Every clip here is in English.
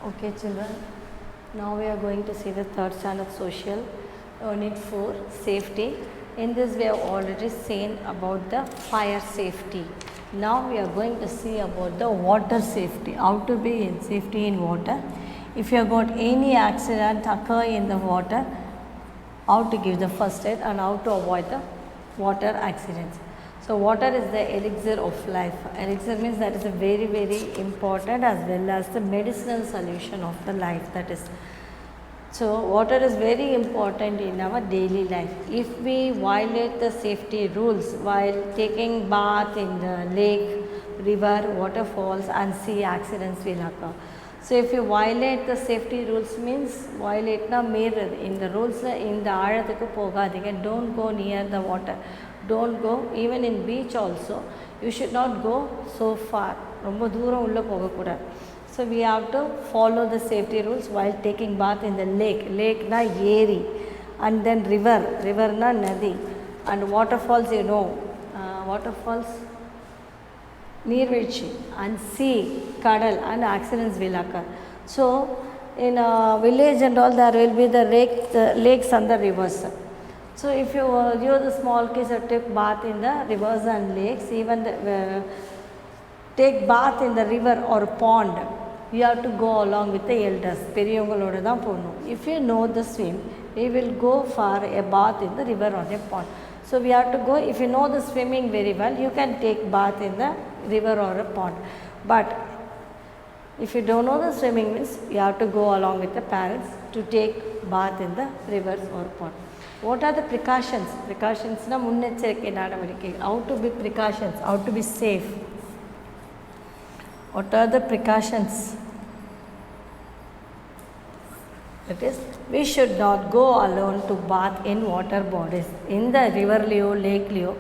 Okay, children. Now we are going to see the third standard social unit 4 safety. In this we have already seen about the fire safety. Now we are going to see about the water safety. How to be in safety in water. If you have got any accident occur in the water, how to give the first aid and how to avoid the water accidents. So water is the elixir of life. Elixir means that is a very important as well as the medicinal solution of the life, that is. So water is very important in our daily life. If we violate the safety rules while taking bath in the lake, river, waterfalls and sea, accidents will occur. So if you violate the safety rules means violate na mirror in the rules in the ஆழத்துக்கு போகாதீங்க, don't go near the water, don't go even in beach also, you should not go so far, ரொம்ப தூரம் உள்ள போகக்கூடாது. So we have to follow the safety rules while taking bath in the lake na ஏரி, and then river na nadi, and waterfalls, you know, waterfalls நீர்வீழ்ச்சி, and sea, கடல், and accidents will occur. So in a village and all there will be the lakes and the rivers. So if you the small kids who take bath in the rivers and lakes, even take bath in the river or pond, you have to go along with the elders. பெரியவங்களோட தான் போகணும். If you know the swim, we will go for a bath in the river or a pond. So we have to go, if you know the swimming very well, you can take bath in the river or a pond. But if you don't know the swimming means, you have to go along with the parents to take bath in the rivers or pond. What are the precautions? Precautions na முன்னெச்சரிக்கை நடவடிக்கை. How to be precautions, how to be safe. What are the precautions? That is, we should not go alone to bath in water bodies. In the river liyo, lake liyo,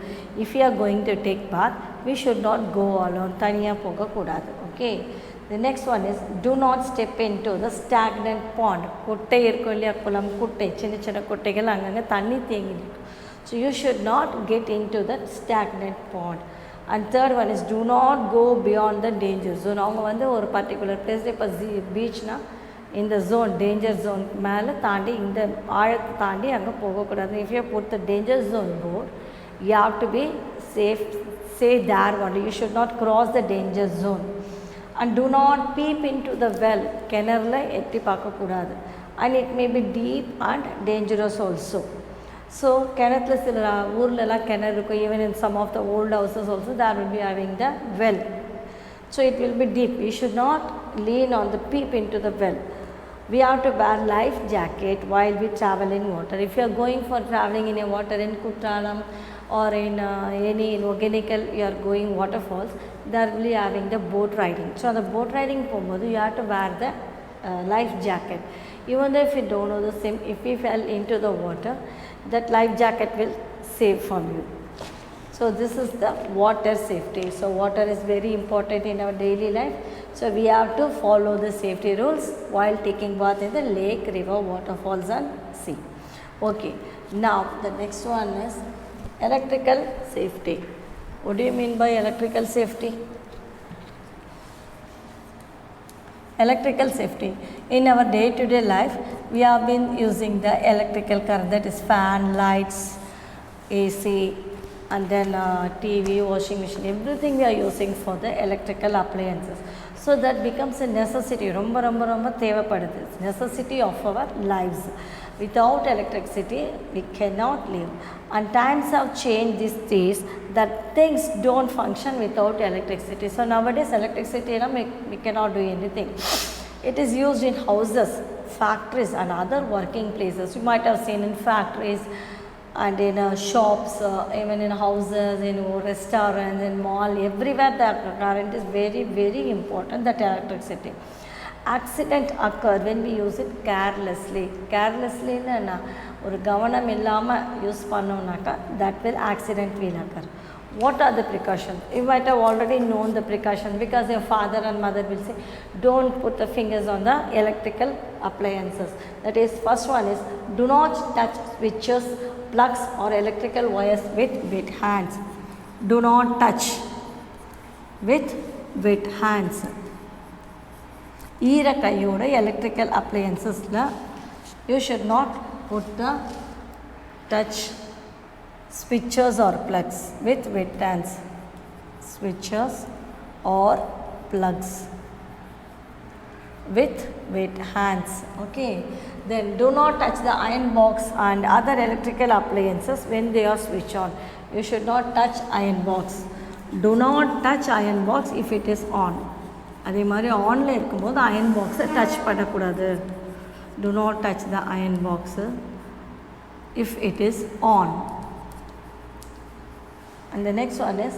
if you are going to take bath, we should not go alone. Taniya poga kudadu. Okay. The next one is, do not step into the stagnant pond. Kuttai irukku kulam kuttai, chinna kuttaigal anganga thanni thengi irukku. So you should not get into that stagnant pond. And third one is, do not go beyond the danger zone. Avanga vandu or particular place, ipo beach na in the zone, danger zone மேலே தாண்டி இந்த ஆழத்தை தாண்டி அங்கே போகக்கூடாது. If you put the danger zone board, you have to be safe, say there only, you should not cross the danger zone. And do not peep into the well, கிணறுல எட்டி பார்க்கக்கூடாது. And it may be deep and dangerous also. So கிணத்துல சில ஊர்லலாம் கிணறு இருக்கும், even in some of the old houses also there will be having the well. So it will be deep, you should not lean on the peep into the well. We have to wear life jacket while we travel in water. If you are going for traveling in a water in Kuttalam or in any in Ogenikal, you are going waterfalls, there will be having the boat riding. So the boat riding போகும்போது you have to wear the life jacket. Even though if you don't know the same, if you fell into the water, that life jacket will save from you. So this is the water safety. So water is very important in our daily life. So we have to follow the safety rules while taking bath in the lake, river, waterfalls and sea. Okay. Now the next one is electrical safety. What do you mean by electrical safety? Electrical safety. In our day-to-day life, we have been using the electrical current, that is fan, lights, AC, and then TV, washing machine, everything we are using for the electrical appliances. So that becomes a necessity, ரொம்ப தேவைப்படுது, necessity of our lives. Without electricity, we cannot live. And times have changed these days that things don't function without electricity. So nowadays electricity, we cannot do anything. It is used in houses, factories and other working places. You might have seen in factories and in shops, even in houses, in restaurants, in mall, everywhere the current is very important, that electricity. Accident occur when we use it carelessly. Carelessly na ஒரு கவனம் இல்லாம use பண்ணோம்னாக்கா that will accident will occur. What are the precautions? You might have already known the precaution, because your father and mother will say, don't put the fingers on the electrical appliances. That is, first one is, do not touch switches, plugs or electrical wires with wet hands. Do not touch with wet hands. ஈர கையோட electrical அப்ளையன்சஸில் you should not put the touch switches or plugs with wet hands. Switches or plugs with wet hands. Okay, then do not touch the iron box and other electrical appliances when they are switched on. You should not touch iron box. Do not touch iron box if it is on. அதே மாதிரி ஆனில் இருக்கும்போது iron பாக்ஸை touch பண்ணக்கூடாது. Do not touch the iron box if it is on. And the next one is,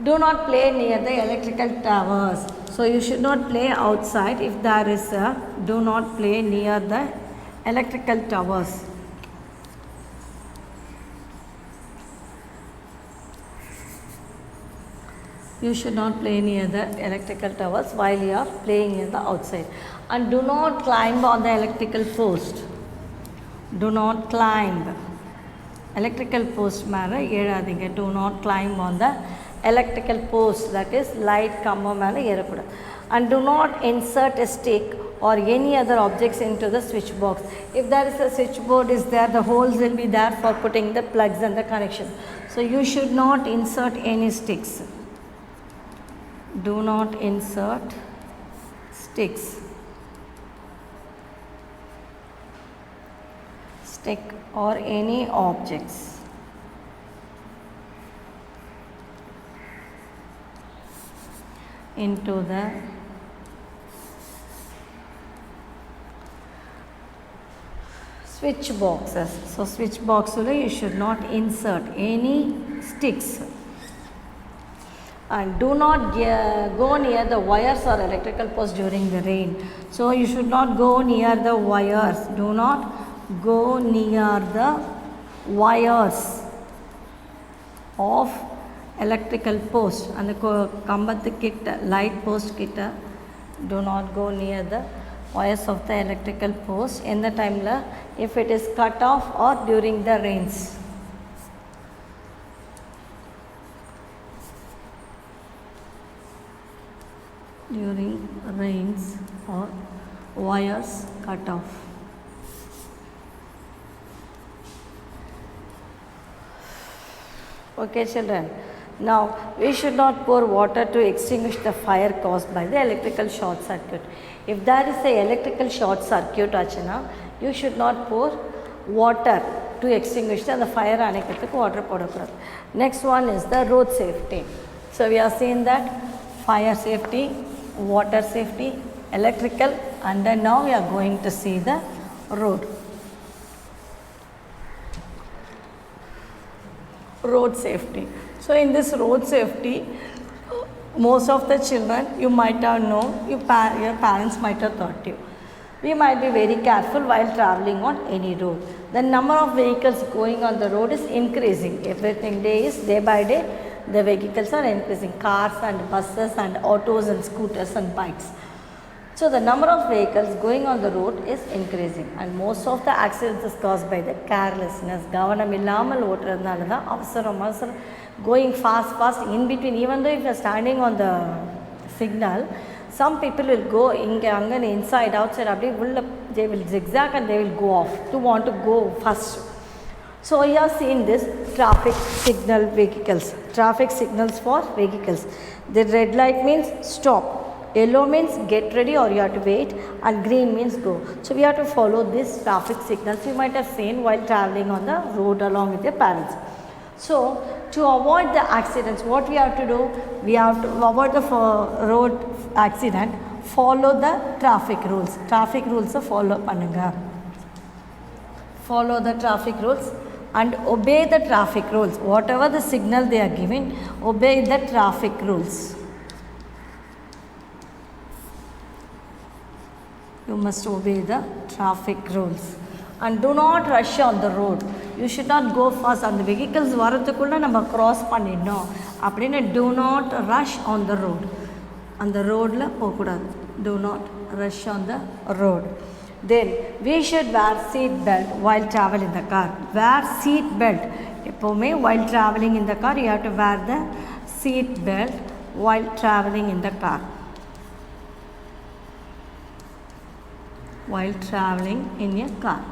do not play near the electrical towers. So you should not play outside. If there is a, do not play near the electrical towers. You should not play near the electrical towers while you are playing in the outside. And do not climb on the electrical post. Do not climb. Electrical post மேலே ஏறாதீங்க. Do not climb on the electrical post, that is light கம்பம் மேலே ஏறக்கூடாது. And do not insert a stick or any other objects into the switch box. If there is a switchboard is there, the holes will be there for putting the plugs and the connection. So you should not insert any sticks. Do not insert sticks, stick or any objects into the switch boxes. So switch box you should not insert any sticks. And do not go near the wires or electrical posts during the rain. So you should not go near the wires. Do not go near the wires of electrical post. And the kambathu kitta light post kitta, do not go near the wires of the electrical post in the time la if it is cut off or during the rains. During rains or wires cut off. Okay children, now we should not pour water to extinguish the fire caused by the electrical short circuit. If there is a electrical short circuit achana, you should not pour water to extinguish the fire anikkathukku water podakudadu. Next one is the road safety. So we are seeing that fire safety, water safety, electrical, and then now we are going to see the road. Road safety. So in this road safety, most of the children you might have known, your parents might have taught you. We might be very careful while traveling on any road. The number of vehicles going on the road is increasing. Everything day by day, the vehicles are increasing. Cars and buses and autos and scooters and bikes. So the number of vehicles going on the road is increasing, and most of the accidents is caused by the carelessness. Gavanam illamal otradnala da avasaram going fast in between. Even though if you are standing on the signal, some people will go inga anga inside outside abdi ulla, they will zigzag and they will go off to want to go fast. So you have seen this traffic signal vehicles, traffic signals for vehicles. The red light means stop, yellow means get ready or you have to wait, and green means go. So we have to follow these traffic signals you might have seen while traveling on the road along with your parents. So to avoid the accidents, what we have to do, we have to avoid the road accident, follow the traffic rules. Traffic rules follow pannunga. Follow the traffic rules and obey the traffic rules. Whatever the signal they are giving, obey the traffic rules. You must obey the traffic rules. And do not rush on the road. You should not go fast. And the vehicles varadhukulla nama cross pannidnom appadina. Do not rush on the road. On the road la pokudadu. Do not rush on the road. Then we should wear seat belt while traveling in the car. Wear seat belt. Eppovume while traveling in the car, you have to wear the seat belt while traveling in the car. while traveling in a car.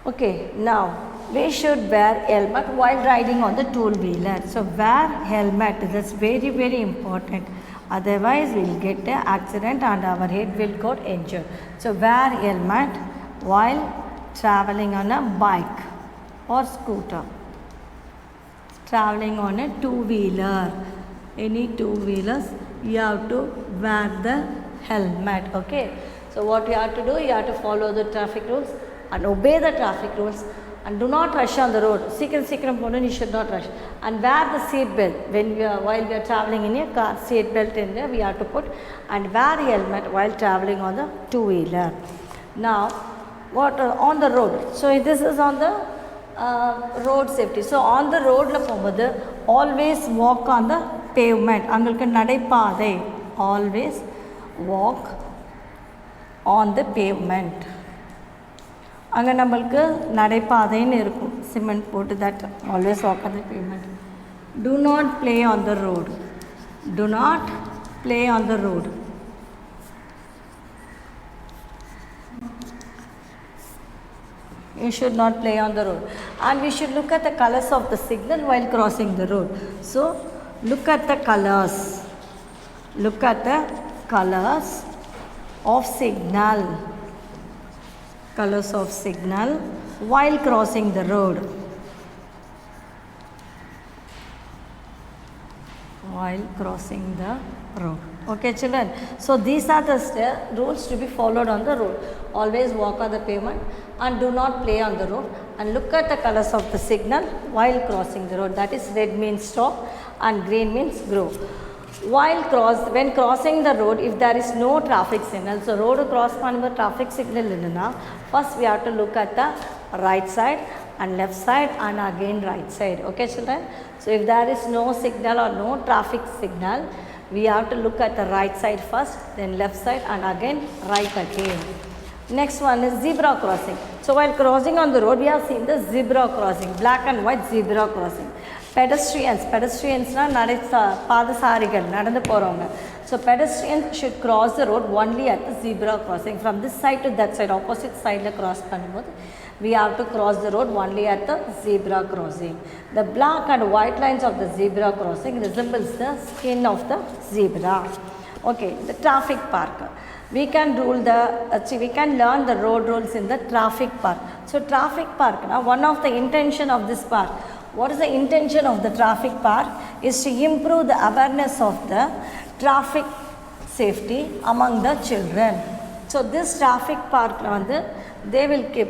Okay, now we should wear helmet while riding on the two-wheeler. So wear helmet, that's very very important. Otherwise we will get an accident and our head will get injured. So wear helmet while traveling on a bike or scooter. Traveling on a two-wheeler, any two-wheelers, you have to wear the helmet. Okay, so what you have to do, you have to follow the traffic rules and obey the traffic rules and do not rush on the road. Sikram ponu, you should not rush, and wear the seat belt when while we are traveling in a car. Seat belt in there we have to put, and wear helmet while traveling on the two-wheeler. Now what on the road, so this is on the road safety. So on the road la pogumbodhu always walk on the pavement. Angalku nadaipaadai, always walk on the pavement. Anga namalku nadaipaadai nu irukum, cement potu, that always walk on the pavement. Do not play on the road. Do not play on the road. You should not play on the road, and we should look at the colors of the signal while crossing the road. So look at the colors. Look at the colors of signal. Colors of signal while crossing the road. While crossing the road. Okay children, so these are the rules to be followed on the road. Always walk on the pavement and do not play on the road, and look at the colors of the signal while crossing the road. That is, red means stop and green means go. When crossing the road, if there is no traffic signal, so road cross pannumbodhu traffic signal illana, first we have to look at the right side and left side and again right side. Okay children, so if there is no signal or no traffic signal, we have to look at the right side first, then left side and again right again. Next one is zebra crossing. So while crossing on the road, we have seen the zebra crossing, black and white zebra crossing. Pedestrians na padasarigal nadandu poravanga. So pedestrians should cross the road only at the zebra crossing. From this side to that side, opposite side la cross பண்ணும்போது we have to cross the road only at the zebra crossing. The black and white lines of the zebra crossing resembles the skin of the zebra. Okay, the traffic park. We can learn the road rules in the traffic park. So traffic park, now one of the intention of this park, what is the intention of the traffic park, is to improve the awareness of the traffic safety among the children. So this traffic park, they will keep,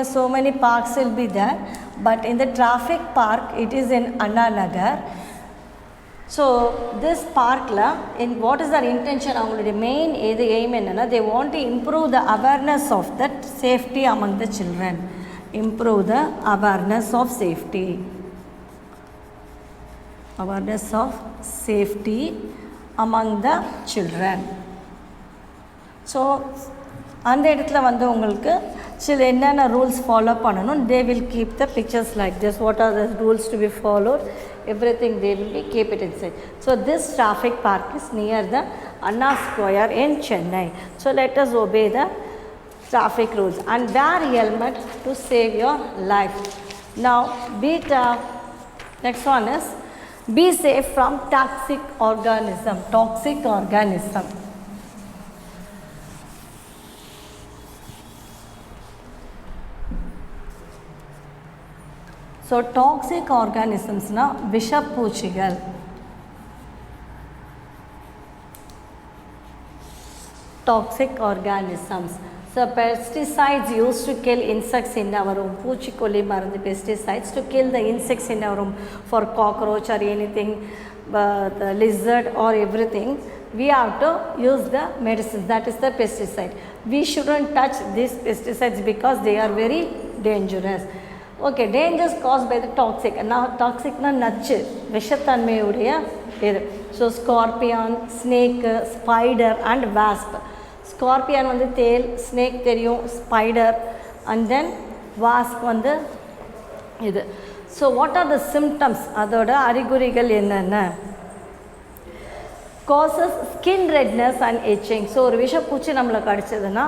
so many parks will be there, but in the traffic park it is in Anna Nagar. So this park in what is their intention, the main aim enna, they want to improve the awareness of the safety among the children. Improve the awareness of safety. Awareness of safety among the children. So அந்த இடத்துல உங்களுக்கு சில என்னென்ன rules follow பண்ணணும், they will keep the pictures like this. What are the rules to be followed, everything they will be keep it inside. So this traffic park is near the Anna Square in Chennai. So let us obey the traffic rules and wear helmet to save your life. Now next one is be safe from toxic organism. So toxic organisms na விஷப்பூச்சிகள். Toxic organisms. So pesticides used to kill insects in our room. பூச்சிக்கொல்லி மருந்து pesticides to kill the insects in our room, for cockroach or anything, the lizard or everything. We have to use the medicine, that is the pesticide. We shouldn't touch these pesticides because they are very dangerous. Okay, dangers caused by the toxic. Now toxic na நச்சு, விஷத்தன்மையுடைய இது. So scorpion, snake, spider and wasp. Scorpion வந்து தேல், snake தெரியும், spider and then wasp வந்து இது. So what are the symptoms? அதோட அறிகுறிகள் என்னென்ன? causes skin redness and itching. So ஒரு விஷம் பூச்சி நம்மளை கடிச்சதுன்னா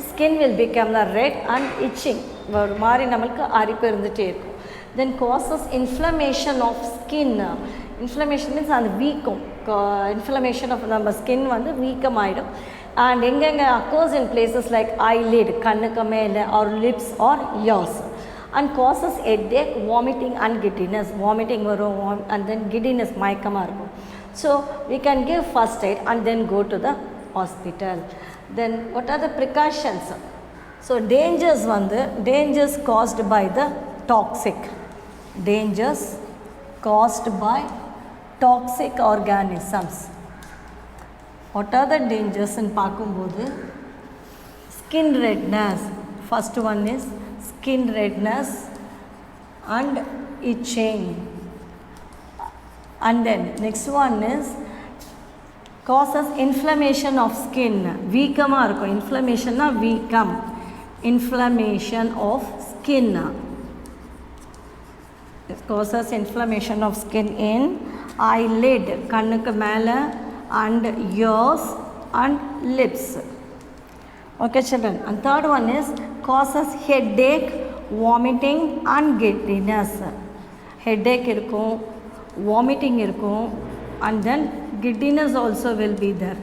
skin will become the red and itching. ஒரு மாதிரி நம்மளுக்கு அரிப்பு இருந்துகிட்டே இருக்கும். Then causes inflammation of skin. Inflammation means அந்த வீக்கம். Inflammation of நம்ம ஸ்கின் வந்து வீக்கமாயிடும். And எங்கெங்கே occurs in places like eyelid, கண்ணுக்கு மேலே, or lips or ears. And causes headache, vomiting and giddiness. Vomiting வரும் and then giddiness, மயக்கமாக இருக்கும். So we can give first aid and then go to the hospital. Then what are the precautions? So dangers வந்து dangers caused by the toxic. Dangers caused by toxic organisms. What are the dangers in பார்க்கும்போது skin redness. First one is skin redness and itching. And then next one is causes inflammation of skin. வீக்கமாக இருக்கும். Inflammationனா வீக்கம். Inflammation of skin. It causes inflammation of skin in eyelid, கண்ணுக்கு மேலே, and ears and lips. Okay children. And third one is causes headache, vomiting and giddiness. Headache இருக்கும், vomiting இருக்கும், and then giddiness also will be there.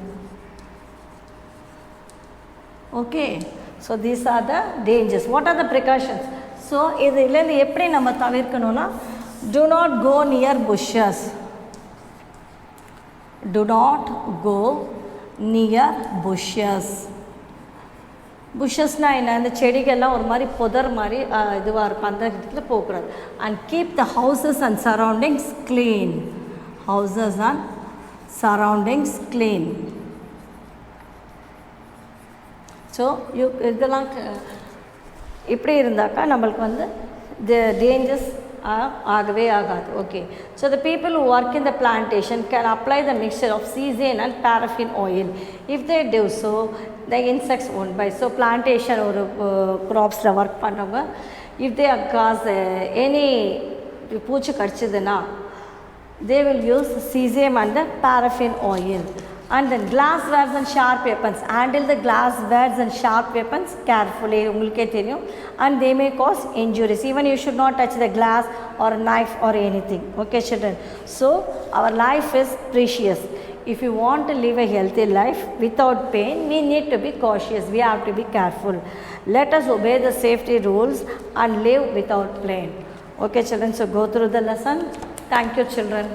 Okay, so these are the dangers. What are the precautions? So இதிலேருந்து எப்படி நம்ம தவிர்க்கணும்னா, do not go near bushes. Do not go near bushes. புஷஸ்னால் என்ன, இந்த செடிகள்லாம் ஒரு மாதிரி புதர் மாதிரி இதுவாக இருக்கும், அந்த இடத்துல போகக்கூடாது. And keep the houses and surroundings clean. Houses and surroundings clean. So இதெல்லாம் இப்படி இருந்தாக்கா நம்மளுக்கு வந்து த டேஞ்சர்ஸ் ஆகவே ஆகாது. Okay, so the people who work in the plantation can apply the mixture of sesame and paraffin oil. If they do so, the insects won't bite. So plantation ஒரு க்ராப்ஸில் work பண்ணவங்க, if they cause any பூச்சி கடிச்சதுன்னா they will use sesame and the paraffin oil. And then glasswares and sharp weapons. Handle the glasswares and sharp weapons carefully. உங்களுக்கே தெரியும். And they may cause injuries. Even you should not touch the glass or knife or anything. Okay children. So our life is precious. If you want to live a healthy life without pain, we need to be cautious. We have to be careful. Let us obey the safety rules and live without pain. Okay children. So go through the lesson. Thank you children.